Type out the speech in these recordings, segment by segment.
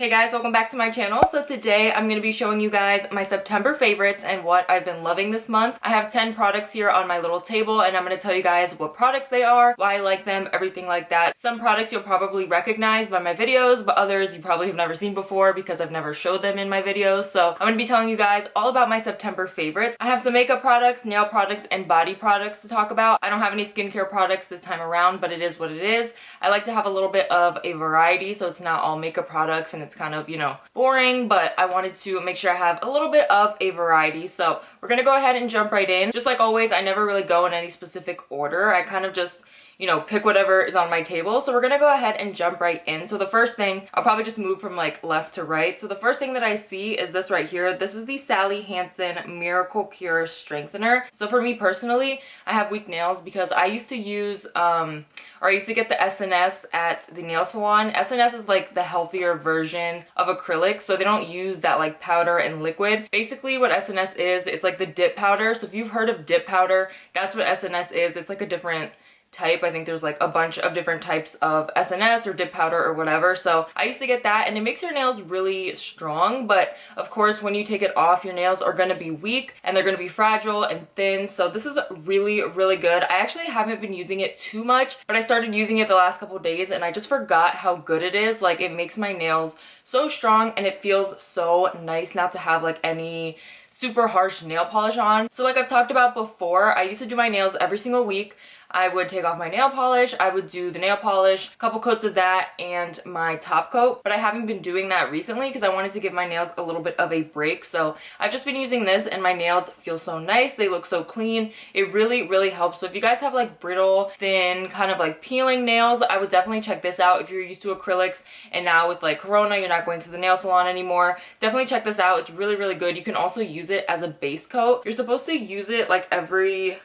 Hey guys, welcome back to my channel. So today I'm going to be showing you guys my September favorites and what I've been loving this month. I have 10 products here on my little table and I'm going to tell you guys what products they are, why I like them, everything like that. Some products you'll probably recognize by my videos, but others you probably have never seen before because I've never showed them in my videos. So I'm going to be telling you guys all about my September favorites. I have some makeup products, nail products, and body products to talk about. I don't have any skincare products this time around, but it is what it is. I like to have a little bit of a variety so it's not all makeup products and it's kind of, you know, boring, but I wanted to make sure I have a little bit of a variety. So we're gonna go ahead and jump right in. Just like always, I never really go in any specific order. I kind of just, you know, pick whatever is on my table. So we're gonna go ahead and jump right in. So the first thing, I'll probably just move from like left to right. So the first thing that I see is this right here. This is the Sally Hansen Miracle Cure Strengthener. So for me personally, I have weak nails because I used to use, or I used to get the SNS at the nail salon. SNS is like the healthier version of acrylic. So they don't use that like powder and liquid. Basically what SNS is, it's like the dip powder. So if you've heard of dip powder, that's what SNS is. It's like a different type. I think there's like a bunch of different types of SNS or dip powder or whatever. So I used to get that and it makes your nails really strong, but of course when you take it off, your nails are going to be weak and they're going to be fragile and thin. So this is really, really good. I actually haven't been using it too much, but I started using it the last couple of days and I just forgot how good it is. Like it makes my nails so strong and it feels so nice not to have like any super harsh nail polish on. So like I've talked about before, I used to do my nails every single week. I would take off my nail polish, I would do the nail polish, a couple coats of that, and my top coat. But I haven't been doing that recently because I wanted to give my nails a little bit of a break. So I've just been using this and my nails feel so nice. They look so clean. It really, really helps. So if you guys have like brittle, thin, kind of like peeling nails, I would definitely check this out. If you're used to acrylics and now with like Corona, you're not going to the nail salon anymore, definitely check this out. It's really, really good. You can also use it as a base coat. You're supposed to use it like every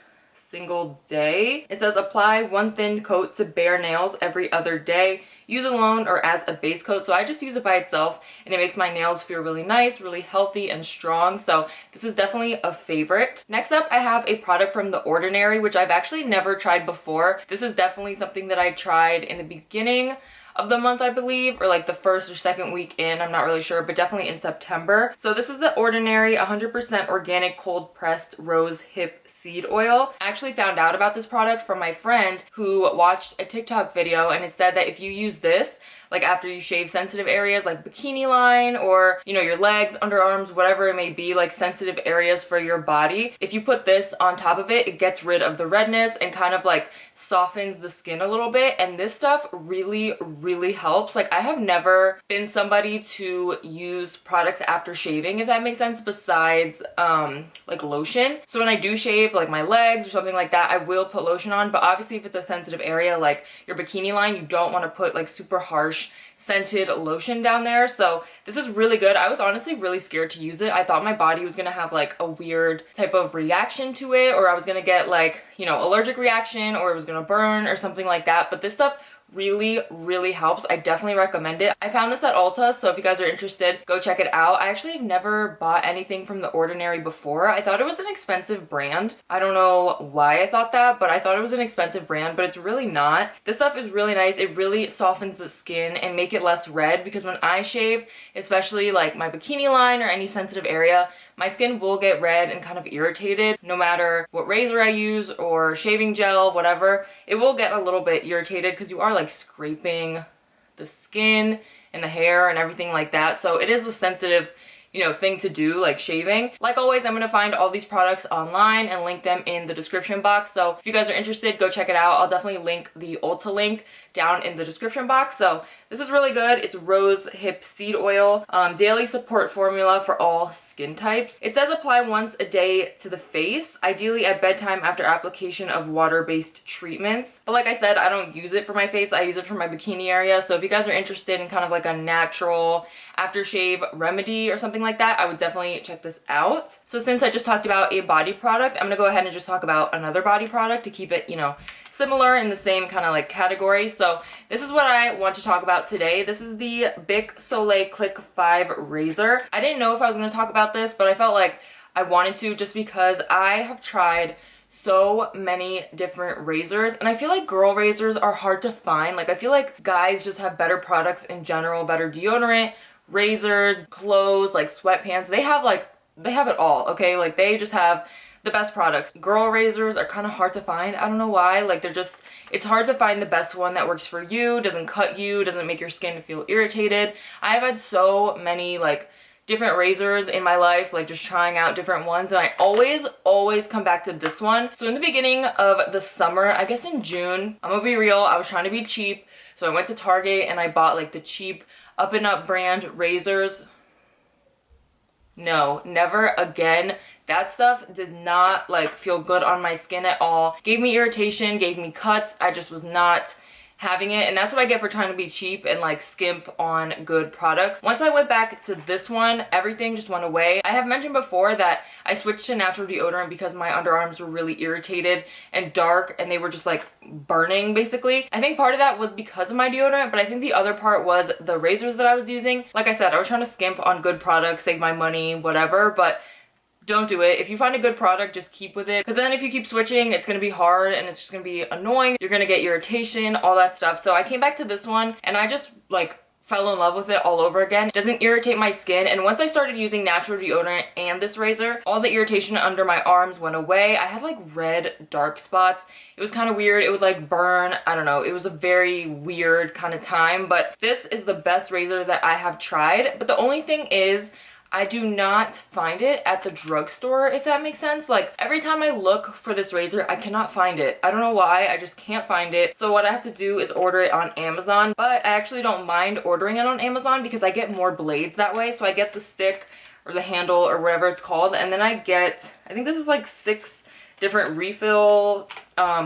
single day. It says apply one thin coat to bare nails every other day. Use alone or as a base coat. So I just use it by itself and it makes my nails feel really nice, really healthy and strong. So this is definitely a favorite. Next up, I have a product from The Ordinary, which I've actually never tried before. This is definitely something that I tried in the beginning of the month, I believe, or like the first or second week in, I'm not really sure, but definitely in September. So this is The Ordinary 100% organic cold pressed rose hip seed oil. I actually found out about this product from my friend who watched a TikTok video and it said that if you use this like after you shave sensitive areas like bikini line or, you know, your legs, underarms, whatever it may be, like sensitive areas for your body, if you put this on top of it, it gets rid of the redness and kind of like softens the skin a little bit. And this stuff really, really helps. Like I have never been somebody to use products after shaving, if that makes sense, besides like lotion. So when I do shave like my legs or something like that, I will put lotion on, but obviously if it's a sensitive area like your bikini line, you don't want to put like super harsh scented lotion down there. So this is really good. I was honestly really scared to use it. I thought my body was gonna have like a weird type of reaction to it, or I was gonna get like, you know, allergic reaction, or it was gonna burn or something like that. But this stuff really, really helps. I definitely recommend it. I found this at Ulta, so if you guys are interested, go check it out. I actually have never bought anything from The Ordinary before. I thought it was an expensive brand. I don't know why I thought that, but I thought it was an expensive brand, but it's really not. This stuff is really nice. It really softens the skin and make it less red, because when I shave, especially like my bikini line or any sensitive area, my skin will get red and kind of irritated. No matter what razor I use or shaving gel, whatever, it will get a little bit irritated because you are like scraping the skin and the hair and everything like that. So it is a sensitive, you know, thing to do, like shaving. Like always, I'm gonna find all these products online and link them in the description box. So if you guys are interested, go check it out. I'll definitely link the Ulta link down in the description box. So this is really good. It's rose hip seed oil, daily support formula for all skin types. It says apply once a day to the face, ideally at bedtime after application of water-based treatments. But like I said, I don't use it for my face. I use it for my bikini area. So if you guys are interested in kind of like a natural aftershave remedy or something like that, I would definitely check this out. So since I just talked about a body product, I'm gonna go ahead and just talk about another body product to keep it, you know, similar in the same kind of like category. So this is what I want to talk about today. This is the Bic Soleil Click 5 razor. I didn't know if I was going to talk about this, but I felt like I wanted to, just because I have tried so many different razors, and I feel like girl razors are hard to find. Like I feel like guys just have better products in general, better deodorant, razors, clothes, like sweatpants. They have it all, okay? Like they just have the best products. Girl razors are kind of hard to find. I don't know why. Like it's hard to find the best one that works for you, doesn't cut you, doesn't make your skin feel irritated. I've had so many like different razors in my life, like just trying out different ones, and I always come back to this one. So in the beginning of the summer, I guess in June, I'm gonna be real, I was trying to be cheap, so I went to Target and I bought like the cheap Up and Up brand razors. No, never again. That stuff did not like feel good on my skin at all. Gave me irritation, gave me cuts. I just was not having it, and that's what I get for trying to be cheap and like skimp on good products. Once I went back to this one, everything just went away. I have mentioned before that I switched to natural deodorant because my underarms were really irritated and dark, and they were just like burning basically. I think part of that was because of my deodorant, but I think the other part was the razors that I was using. Like I said, I was trying to skimp on good products, save my money, whatever, but don't do it. If you find a good product, just keep with it, because then if you keep switching, it's gonna be hard and it's just gonna be annoying. You're gonna get irritation, all that stuff. So I came back to this one and I just like fell in love with it all over again. It doesn't irritate my skin, and once I started using natural deodorant and this razor, all the irritation under my arms went away. I had like red dark spots. It was kind of weird. It would like burn. I don't know. It was a very weird kind of time, but this is the best razor that I have tried. But the only thing is, I do not find it at the drugstore, if that makes sense. Like every time I look for this razor, I cannot find it. I don't know why, I just can't find it. So what I have to do is order it on Amazon, but I actually don't mind ordering it on Amazon because I get more blades that way. So I get the stick or the handle or whatever it's called, and then I get, I think this is like 6 different refill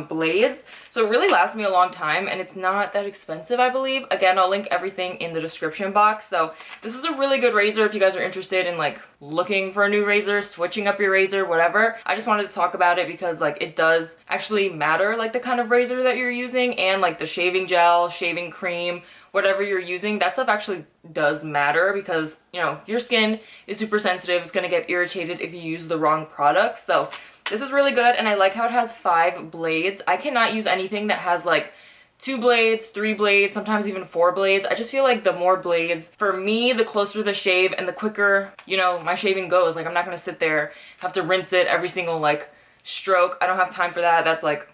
blades, so it really lasts me a long time, and it's not that expensive, I believe. Again, I'll link everything in the description box. So this is a really good razor if you guys are interested in like looking for a new razor, switching up your razor, whatever. I just wanted to talk about it because like it does actually matter, like the kind of razor that you're using, and like the shaving gel, shaving cream, whatever you're using, that stuff actually does matter, because you know your skin is super sensitive. It's gonna get irritated if you use the wrong products. So this is really good, and I like how it has 5 blades. I cannot use anything that has like 2 blades, 3 blades, sometimes even 4 blades. I just feel like the more blades, for me, the closer the shave and the quicker, you know, my shaving goes. Like I'm not gonna sit there, have to rinse it every single like stroke. I don't have time for that. That's like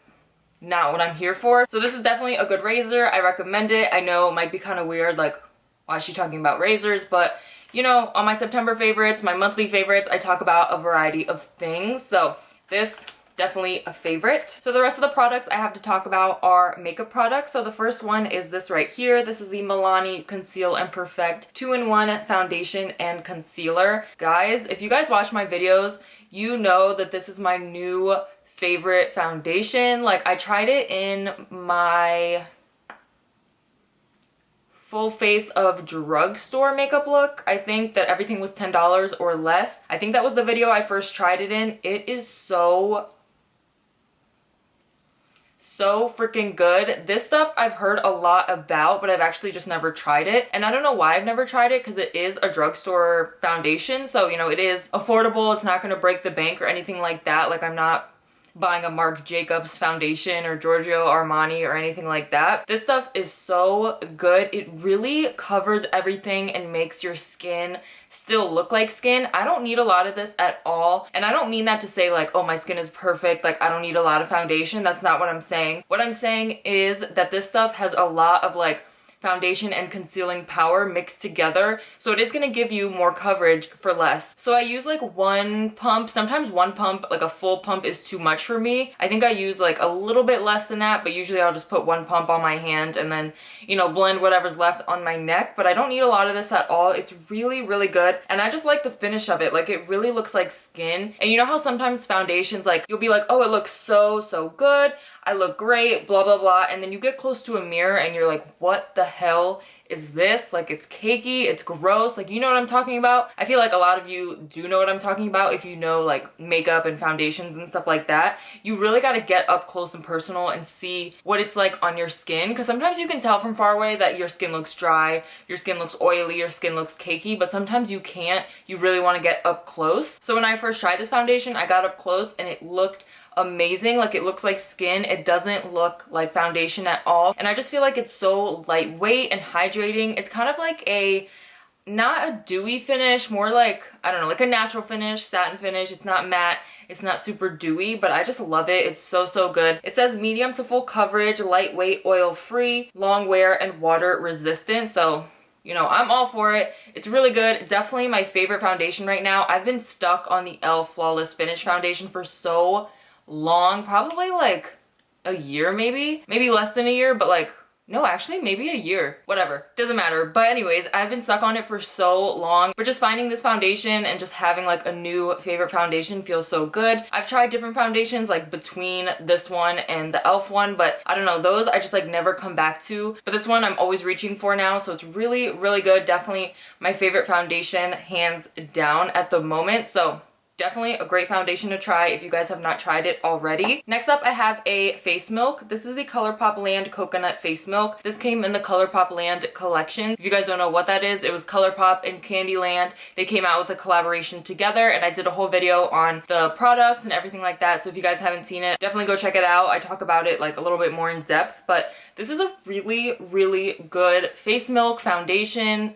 not what I'm here for. So this is definitely a good razor. I recommend it. I know it might be kind of weird, like why is she talking about razors, but you know, on my September favorites, my monthly favorites, I talk about a variety of things. So this, definitely a favorite. So the rest of the products I have to talk about are makeup products. So the first one is this right here. This is the Milani Conceal and Perfect 2-in-1 foundation and concealer. Guys, if you guys watch my videos, you know that this is my new favorite foundation. Like I tried it in my full face of drugstore makeup look. I think that everything was $10 or less. I think that was the video I first tried it in. It is so freaking good. This stuff I've heard a lot about, but I've actually just never tried it. And I don't know why I've never tried it, because it is a drugstore foundation. So, you know, it is affordable. It's not going to break the bank or anything like that. Like I'm not buying a Marc Jacobs foundation or Giorgio Armani or anything like that. This stuff is so good. It really covers everything and makes your skin still look like skin. I don't need a lot of this at all. And I don't mean that to say like, oh, my skin is perfect, like I don't need a lot of foundation. That's not what I'm saying. What I'm saying is that this stuff has a lot of like foundation and concealing power mixed together, so it is going to give you more coverage for less. So I use like 1 pump. Sometimes 1 pump, like a full pump, is too much for me. I think I use like a little bit less than that, but usually I'll just put 1 pump on my hand and then, you know, blend whatever's left on my neck. But I don't need a lot of this at all. It's really, really good, and I just like the finish of it. Like it really looks like skin. And you know how sometimes foundations, like you'll be like, oh, it looks so good, I look great, blah blah blah, and then you get close to a mirror and you're like, what the hell is this? Like it's cakey, it's gross. Like, you know what I'm talking about? I feel like a lot of you do know what I'm talking about if you know like makeup and foundations and stuff like that. You really got to get up close and personal and see what it's like on your skin, because sometimes you can tell from far away that your skin looks dry, your skin looks oily, your skin looks cakey, but sometimes you can't. You really want to get up close. So when I first tried this foundation, I got up close and it looked amazing. Like it looks like skin. It doesn't look like foundation at all, and I just feel like it's so lightweight and hydrating. It's kind of like a not a dewy finish, more like, I don't know, like a natural finish, satin finish. It's not matte, it's not super dewy, but I just love it. It's so, so good. It says medium to full coverage, lightweight, oil-free, long wear, and water resistant. So, you know, I'm all for it. It's really good. Definitely my favorite foundation right now. I've been stuck on the e.l.f. Flawless Finish foundation for so long, probably like a year maybe less than a year, but like, no, actually maybe a year, whatever, doesn't matter. But anyways, I've been stuck on it for so long, but just finding this foundation and just having like a new favorite foundation feels so good. I've tried different foundations like between this one and the e.l.f. one, but I don't know, those I just like never come back to. But this one I'm always reaching for now, so it's really, really good. Definitely my favorite foundation, hands down at the moment. So definitely a great foundation to try if you guys have not tried it already. Next up, I have a face milk. This is the Colourpop Land Coconut Face Milk. This came in the Colourpop Land collection. If you guys don't know what that is, it was Colourpop and Candyland. They came out with a collaboration together, and I did a whole video on the products and everything like that. So if you guys haven't seen it, definitely go check it out. I talk about it like a little bit more in depth, but this is a really, really good face milk foundation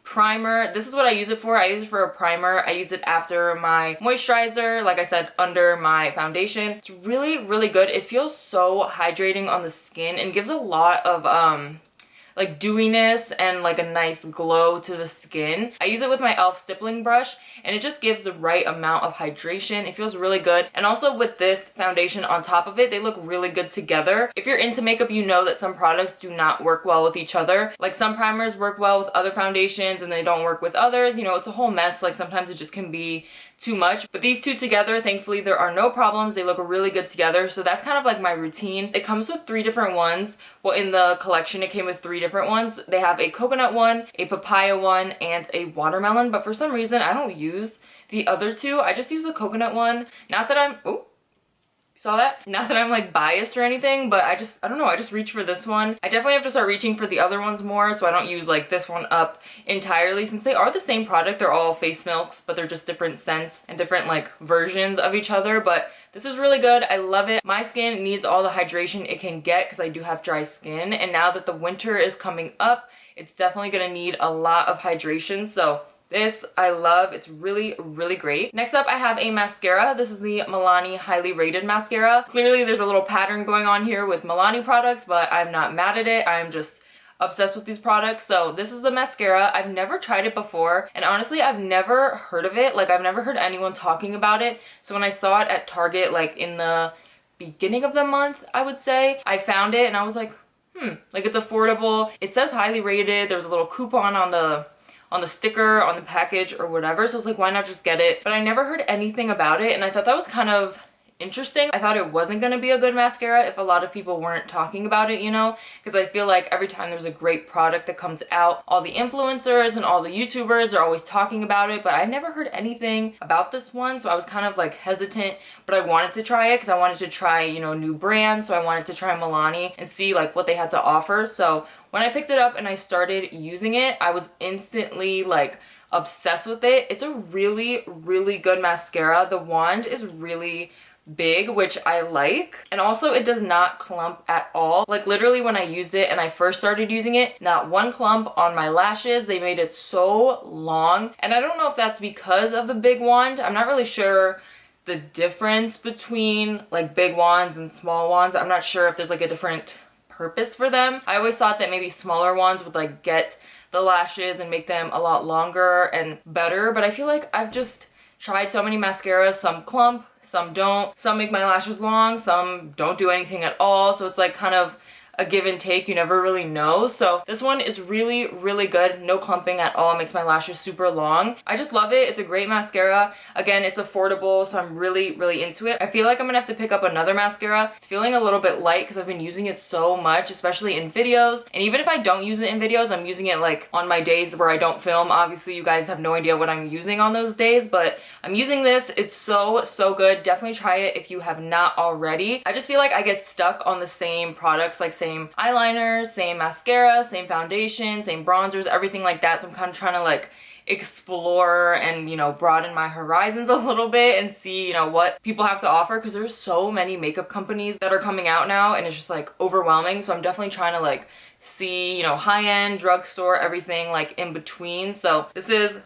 primer. This is what I use it for. I use it for a primer. I use it after my moisturizer, like I said, under my foundation. It's really, really good. It feels so hydrating on the skin and gives a lot of like dewiness and like a nice glow to the skin. I use it with my e.l.f. stippling brush, and it just gives the right amount of hydration. It feels really good. And also with this foundation on top of it, they look really good together. If you're into makeup, you know that some products do not work well with each other. Like some primers work well with other foundations and they don't work with others. You know, it's a whole mess. Like sometimes it just can be too much, but these two together, thankfully there are no problems. They look really good together, so that's kind of like my routine. It comes with 3 different ones. Well, in the collection it came with 3 different ones. They have a coconut one, a papaya one, and a watermelon, but for some reason I don't use the other 2. I just use the coconut one. Not that I'm, oh, saw that? Not that I'm like biased or anything, but I don't know, I just reach for this one. I definitely have to start reaching for the other ones more, so I don't use like this one up entirely. Since they are the same product, they're all face milks, but they're just different scents and different like versions of each other. But this is really good. I love it. My skin needs all the hydration it can get because I do have dry skin, and now that the winter is coming up, it's definitely gonna need a lot of hydration. So this I love. It's really, really great. Next up, I have a mascara. This is the Milani Highly Rated Mascara. Clearly, there's a little pattern going on here with Milani products, but I'm not mad at it. I'm just obsessed with these products. So this is the mascara. I've never tried it before, and honestly, I've never heard of it. Like, I've never heard anyone talking about it. So when I saw it at Target, like in the beginning of the month, I would say, I found it and I was like, like it's affordable. It says highly rated. There was a little coupon on the sticker, on the package or whatever. So I was like, why not just get it? But I never heard anything about it, and I thought that was kind of interesting. I thought it wasn't gonna be a good mascara if a lot of people weren't talking about it, you know? Because I feel like every time there's a great product that comes out, all the influencers and all the YouTubers are always talking about it, but I never heard anything about this one, so I was kind of like hesitant, but I wanted to try it because I wanted to try, you know, new brands, so I wanted to try Milani and see like what they had to offer. So when I picked it up and I started using it, I was instantly like obsessed with it. It's a really, really good mascara. The wand is really big, which I like, and also it does not clump at all. Like literally when I used it and I first started using it, not one clump on my lashes. They made it so long, and I don't know if that's because of the big wand. I'm not really sure the difference between like big wands and small wands. I'm not sure if there's like a different purpose for them. I always thought that maybe smaller wands would like get the lashes and make them a lot longer and better, but I feel like I've just tried so many mascaras. Some clump, some don't, some make my lashes long, some don't do anything at all, so it's like kind of a give and take. You never really know. So this one is really, really good. No clumping at all. It makes my lashes super long. I just love it. It's a great mascara. Again, it's affordable, so I'm really, really into it. I feel like I'm gonna have to pick up another mascara. It's feeling a little bit light because I've been using it so much, especially in videos. And even if I don't use it in videos, I'm using it like on my days where I don't film. Obviously, you guys have no idea what I'm using on those days, but I'm using this. It's so, so good. Definitely try it if you have not already. I just feel like I get stuck on the same products, like same eyeliners, same mascara, same foundation, same bronzers, everything like that. So I'm kind of trying to like explore and, you know, broaden my horizons a little bit and see, you know, what people have to offer, because there's so many makeup companies that are coming out now and it's just like overwhelming. So I'm definitely trying to like see, you know, high-end, drugstore, everything like in between. So this is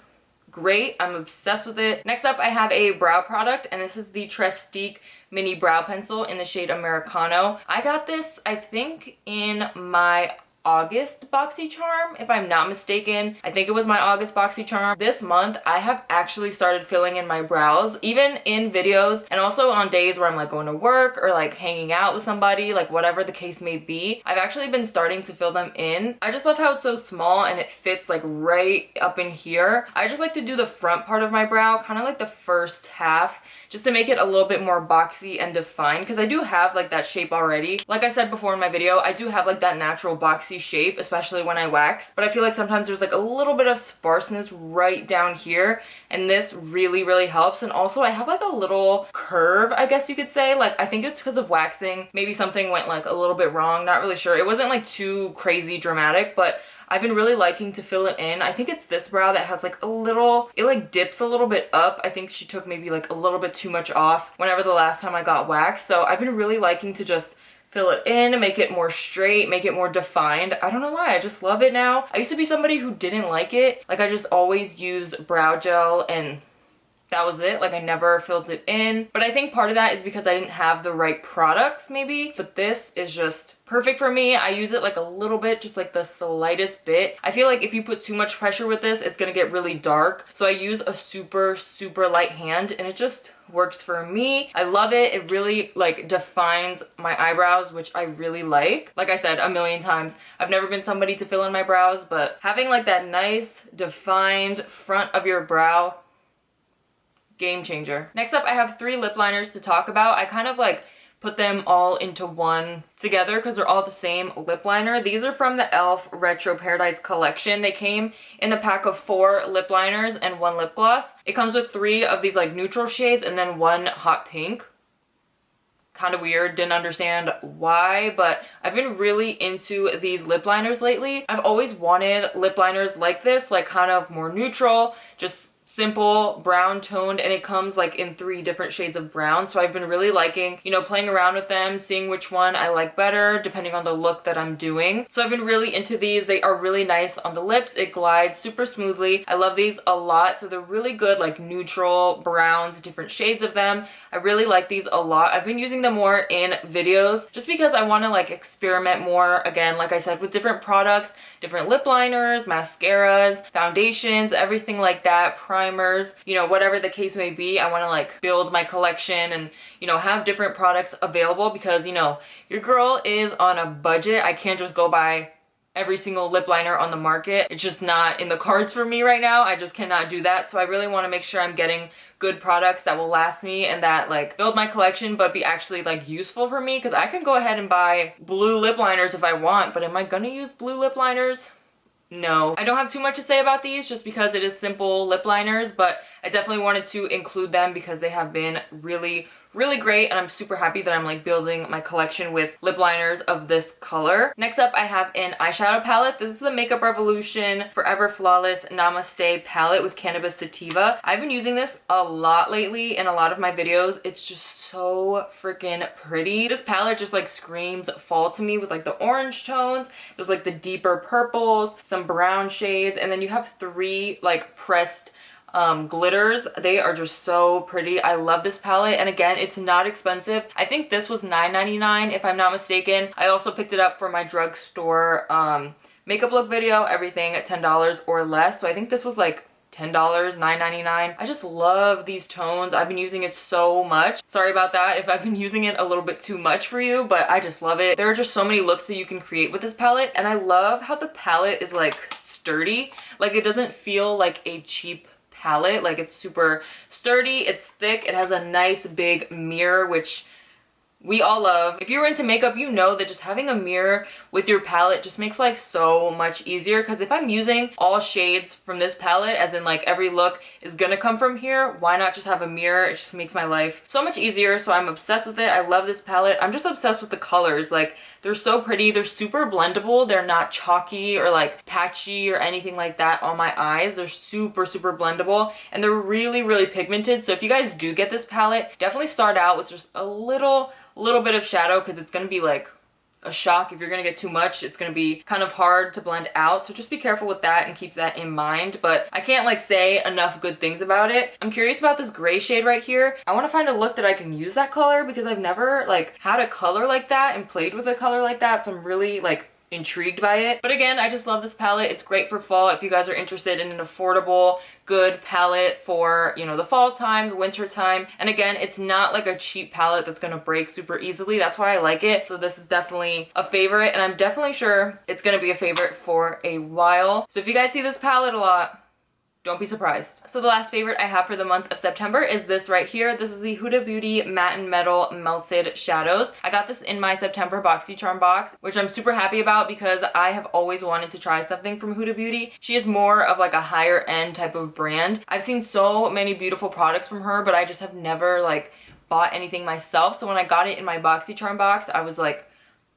great. I'm obsessed with it. Next up, I have a brow product, and this is the Trestique mini brow pencil in the shade Americano. I got this, I think, in my August BoxyCharm, if I'm not mistaken. I think it was my August BoxyCharm. This month, I have actually started filling in my brows, even in videos, and also on days where I'm like going to work or like hanging out with somebody, like whatever the case may be. I've actually been starting to fill them in. I just love how it's so small and it fits like right up in here. I just like to do the front part of my brow, kind of like the first half, just to make it a little bit more boxy and defined, because I do have like that shape already. Like I said before in my video, I do have like that natural boxy shape, especially when I wax, but I feel like sometimes there's like a little bit of sparseness right down here, and this really helps. And also I have like a little curve, I guess you could say. Like I think it's because of waxing. Maybe something went like a little bit wrong, not really sure. It wasn't like too crazy dramatic, but I've been really liking to fill it in. I think it's this brow that has like a little, it like dips a little bit up. I think she took maybe like a little bit too much off whenever the last time I got waxed. So I've been really liking to just fill it in, make it more straight, make it more defined. I don't know why, I just love it now. I used to be somebody who didn't like it. Like I just always used brow gel and that was it. Like I never filled it in. But I think part of that is because I didn't have the right products maybe. But this is just perfect for me. I use it like a little bit, just like the slightest bit. I feel like if you put too much pressure with this, it's gonna get really dark. So I use a super light hand and it just works for me. I love it. It really like defines my eyebrows, which I really like. Like I said a million times, I've never been somebody to fill in my brows, but having like that nice defined front of your brow, game changer. Next up, I have 3 lip liners to talk about. I kind of like put them all into one together because they're all the same lip liner. These are from the e.l.f. Retro Paradise collection. They came in a pack of 4 lip liners and 1 lip gloss. It comes with 3 of these like neutral shades and then 1 hot pink. Kind of weird, didn't understand why, but I've been really into these lip liners lately. I've always wanted lip liners like this, like kind of more neutral, just simple brown toned, and it comes like in 3 different shades of brown. So I've been really liking, you know, playing around with them, seeing which one I like better depending on the look that I'm doing. So I've been really into these. They are really nice on the lips. It glides super smoothly. I love these a lot. So they're really good, like neutral browns, different shades of them. I really like these a lot. I've been using them more in videos just because I want to like experiment more, again, like I said, with different products, different lip liners, mascaras, foundations, everything like that, primers, you know, whatever the case may be. I want to like build my collection and, you know, have different products available because, you know, your girl is on a budget. I can't just go buy every single lip liner on the market. It's just not in the cards for me right now. I just cannot do that. So I really want to make sure I'm getting good products that will last me and that like build my collection but be actually like useful for me, because I can go ahead and buy blue lip liners if I want, but am I gonna use blue lip liners? No. I don't have too much to say about these just because it is simple lip liners, but I definitely wanted to include them because they have been really great, and I'm super happy that I'm like building my collection with lip liners of this color. Next up, I have an eyeshadow palette. This is the Makeup Revolution Forever Flawless Namaste palette with Cannabis Sativa. I've been using this a lot lately in a lot of my videos. It's just so freaking pretty. This palette just like screams fall to me with like the orange tones. There's like the deeper purples, some brown shades, and then you have 3 like pressed glitters. They are just so pretty. I love this palette, and again, it's not expensive. I think this was $9.99 if I'm not mistaken. I also picked it up for my drugstore makeup look video, everything at $10 or less. So I think this was like $10, $9.99. I just love these tones. I've been using it so much. Sorry about that if I've been using it a little bit too much for you, but I just love it. There are just so many looks that you can create with this palette, and I love how the palette is like sturdy. Like it doesn't feel like a cheap palette. Like it's super sturdy, it's thick, it has a nice big mirror, which we all love. If you're into makeup, you know that just having a mirror with your palette just makes life so much easier, because if I'm using all shades from this palette, as in like every look is gonna come from here, why not just have a mirror? It just makes my life so much easier. So I'm obsessed with it. I love this palette. I'm just obsessed with the colors. Like They're so pretty. They're super blendable. They're not chalky or like patchy or anything like that on my eyes. They're super, super blendable, and they're really, really pigmented. So if you guys do get this palette, definitely start out with just a little bit of shadow, because it's going to be like a shock. If you're gonna get too much, it's gonna be kind of hard to blend out, so just be careful with that and keep that in mind. But I can't like say enough good things about it. I'm curious about this gray shade right here. I want to find a look that I can use that color, because I've never like had a color like that and played with a color like that, so I'm really like intrigued by it. But again, I just love this palette. It's great for fall if you guys are interested in an affordable, good palette for, you know, the fall time, the winter time. And again, it's not like a cheap palette that's gonna break super easily. That's why I like it. So this is definitely a favorite, and I'm definitely sure it's gonna be a favorite for a while. So if you guys see this palette a lot, don't be surprised. So the last favorite I have for the month of September is this right here. This is the Huda Beauty Matte and Metal Melted Shadows. I got this in my September BoxyCharm box, which I'm super happy about because I have always wanted to try something from Huda Beauty. She is more of like a higher end type of brand. I've seen so many beautiful products from her, but I just have never like bought anything myself. So when I got it in my BoxyCharm box, I was like,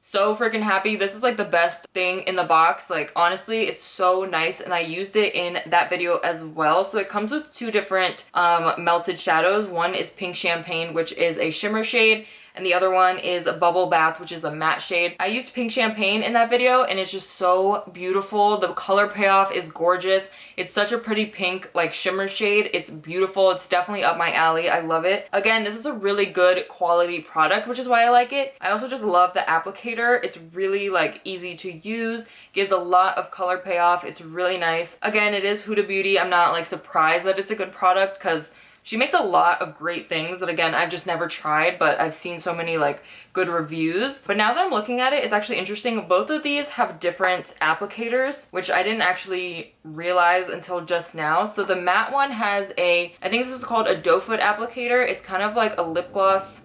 so freaking happy. This is like the best thing in the box. Like honestly, it's so nice, and I used it in that video as well. So it comes with two different melted shadows. One is Pink Champagne, which is a shimmer shade, and the other one is a Bubble Bath, which is a matte shade. I used Pink Champagne in that video, and it's just so beautiful. The color payoff is gorgeous. It's such a pretty pink, like shimmer shade. It's beautiful. It's definitely up my alley. I love it. Again, this is a really good quality product, which is why I like it. I also just love the applicator. It's really like easy to use, gives a lot of color payoff. It's really nice. Again, it is Huda Beauty. I'm not like surprised that it's a good product, because she makes a lot of great things that, again, I've just never tried, but I've seen so many like good reviews. But now that I'm looking at it, it's actually interesting. Both of these have different applicators, which I didn't actually realize until just now. So the matte one has I think this is called a doe foot applicator. It's kind of like a lip gloss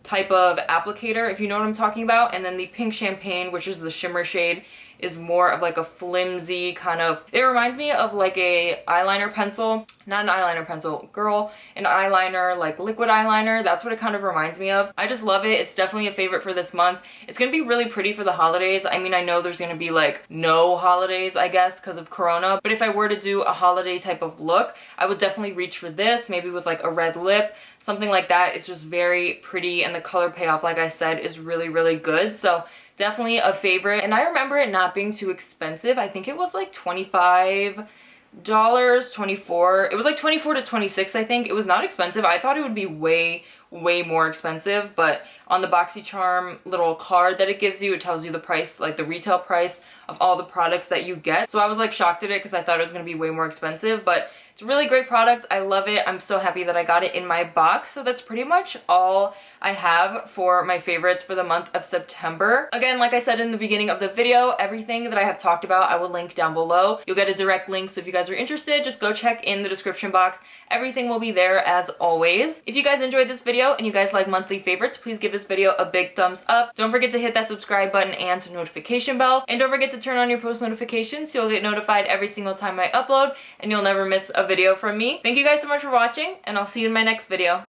type of applicator, if you know what I'm talking about. And then the Pink Champagne, which is the shimmer shade, is more of like a flimsy kind of, it reminds me of like a eyeliner pencil, not an eyeliner pencil, girl, an eyeliner, like liquid eyeliner. That's what it kind of reminds me of. I just love it. It's definitely a favorite for this month. It's gonna be really pretty for the holidays. I mean, I know there's gonna be like no holidays, I guess, because of Corona, but if I were to do a holiday type of look, I would definitely reach for this, maybe with like a red lip, something like that. It's just very pretty, and the color payoff, like I said, is really, really good. So definitely a favorite. And I remember it not being too expensive. I think it was like $25, 24. It was like 24 to 26, I think. It was not expensive. I thought it would be way more expensive, but on the BoxyCharm little card that it gives you, it tells you the price, like the retail price of all the products that you get. So I was like shocked at it, because I thought it was going to be way more expensive, but it's a really great product. I love it. I'm so happy that I got it in my box. So that's pretty much all I have for my favorites for the month of September. Again, like I said in the beginning of the video, everything that I have talked about, I will link down below. You'll get a direct link, so if you guys are interested, just go check in the description box. Everything will be there as always. If you guys enjoyed this video and you guys like monthly favorites, please give this video a big thumbs up. Don't forget to hit that subscribe button and notification bell. And don't forget to turn on your post notifications so you'll get notified every single time I upload, and you'll never miss a video from me. Thank you guys so much for watching, and I'll see you in my next video.